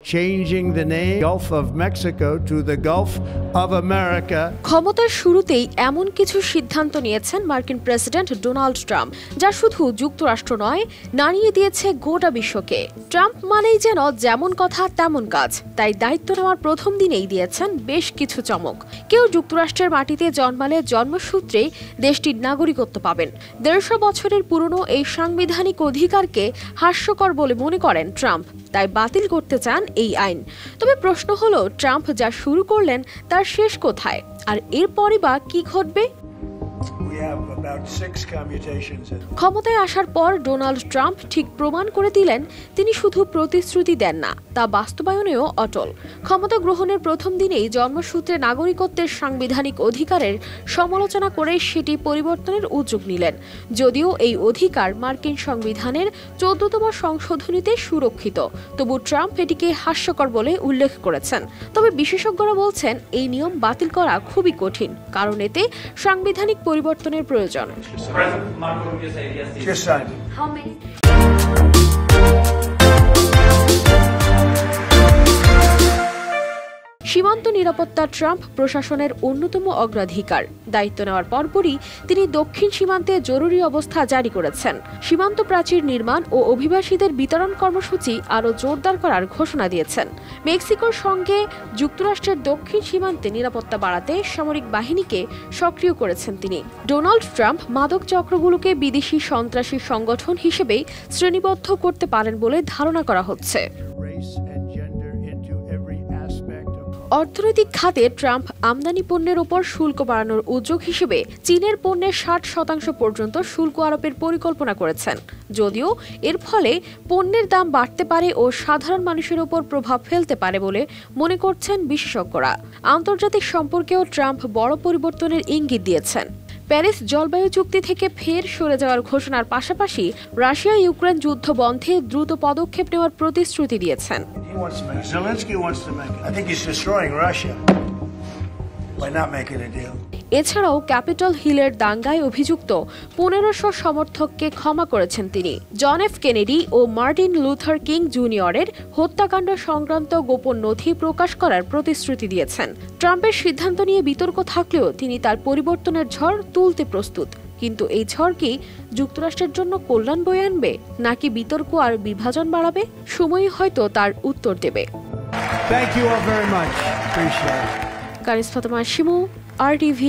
changing the name Gulf of Mexico to the Gulf of America. ক্ষমতার শুরুতেই এমন কিছু সিদ্ধান্ত নিয়েছেন মার্কিন প্রেসিডেন্ট ডোনাল্ড ট্রাম্প, যা শুধু যুক্তরাষ্ট্র নয়, নাড়িয়ে দিয়েছে গোটা বিশ্বকে। ট্রাম্প মানেই যেন যেমন কথা তেমন কাজ, তাই দায়িত্ব নেওয়ার প্রথম দিনেই দিয়েছেন বেশ কিছু চমক। কেউ যুক্তরাষ্ট্রের মাটিতে জন্মালে জন্মসূত্রেই দেশটির নাগরিকত্ব পাবেন। 150 বছরের পুরনো এই সাংবিধানিক অধিকারকে হাস্যকর বলে মনে করেন ট্রাম্প, তাই বাতিল করতে চান এই আইন। তবে প্রশ্ন হলো, ট্রাম্প যা শুরু করলেন তার শেষ কোথায়, আর এরপরই বা কি ঘটবে? ক্ষমতায় আসার পর ডোনাল্ড ট্রাম্প ঠিক প্রমাণ করে দিলেন তিনি শুধু প্রতিশ্রুতি দেন না, তা বাস্তবায়নেও অটল। ক্ষমতা গ্রহণের প্রথম দিনেই জন্মসূত্রে নাগরিকত্বের সাংবিধানিক অধিকারের সমালোচনা করে সেটি পরিবর্তনের উদ্যোগ নিলেন। যদিও এই অধিকার মার্কিন সংবিধানের 14তম সংশোধনীতে সুরক্ষিত, তবু ট্রাম্প এটিকে হাস্যকর বলে উল্লেখ করেছেন। তবে বিশেষজ্ঞরা বলছেন এই নিয়ম বাতিল করা খুবই কঠিন, কারণ এতে সাংবিধানিক পরিবর্তনের প্রয়োজন। সীমান্ত নিরাপত্তা ট্রাম্প প্রশাসনের অন্যতম অগ্রাধিকার। দায়িত্ব নেওয়ার পরপরই তিনি দক্ষিণ সীমান্তে জরুরি অবস্থা জারি করেছেন। সীমান্ত প্রাচীর নির্মাণ ও অভিবাসীদের বিতরণ কর্মসূচি আরও জোরদার করার ঘোষণা দিয়েছেন। মেক্সিকোর সঙ্গে যুক্তরাষ্ট্রের দক্ষিণ সীমান্তে নিরাপত্তা বাড়াতে সামরিক বাহিনীকে সক্রিয় করেছেন তিনি। ডোনাল্ড ট্রাম্প মাদক চক্রগুলোকে বিদেশি সন্ত্রাসী সংগঠন হিসেবেই শ্রেণীবদ্ধ করতে পারেন বলে ধারণা করা হচ্ছে। অর্থনৈতিক খাতে ট্রাম্প আমদানি পণ্যের ওপর শুল্ক বাড়ানোর উদ্যোগ হিসেবে চীনের পণ্যের 60% পর্যন্ত শুল্ক আরোপের পরিকল্পনা করেছেন। যদিও এর ফলে পণ্যের দাম বাড়তে পারে ও সাধারণ মানুষের ওপর প্রভাব ফেলতে পারে বলে মনে করছেন বিশেষজ্ঞরা। আন্তর্জাতিক সম্পর্কেও ট্রাম্প বড় পরিবর্তনের ইঙ্গিত দিয়েছেন। প্যারিস জলবায়ু চুক্তি থেকে ফের সরে যাওয়ার ঘোষণার পাশাপাশি রাশিয়া ইউক্রেন যুদ্ধ বন্ধে দ্রুত পদক্ষেপ নেওয়ার প্রতিশ্রুতি দিয়েছেন। এছাড়াও ক্যাপিটল হিলের দাঙ্গায় অভিযুক্ত 1500 সমর্থককে ক্ষমা করেছেন তিনি। জন এফ কেনেডি ও মার্টিন লুথার কিং জুনিয়রের হত্যাকাণ্ড সংক্রান্ত গোপন নথি প্রকাশ করার প্রতিশ্রুতি দিয়েছেন। ট্রাম্পের সিদ্ধান্ত নিয়ে বিতর্ক থাকলেও তিনি তার পরিবর্তনের ঝড় তুলতে প্রস্তুত। কিন্তু এই ঝড় কি যুক্তরাষ্ট্রের জন্য কল্যাণ বয়ে আনবে, নাকি বিতর্ক আর বিভাজন বাড়াবে? সময়ই হয়তো তার উত্তর দেবে। Thank you all very much. Appreciate it. কারিস Fatema Shimu, RTV।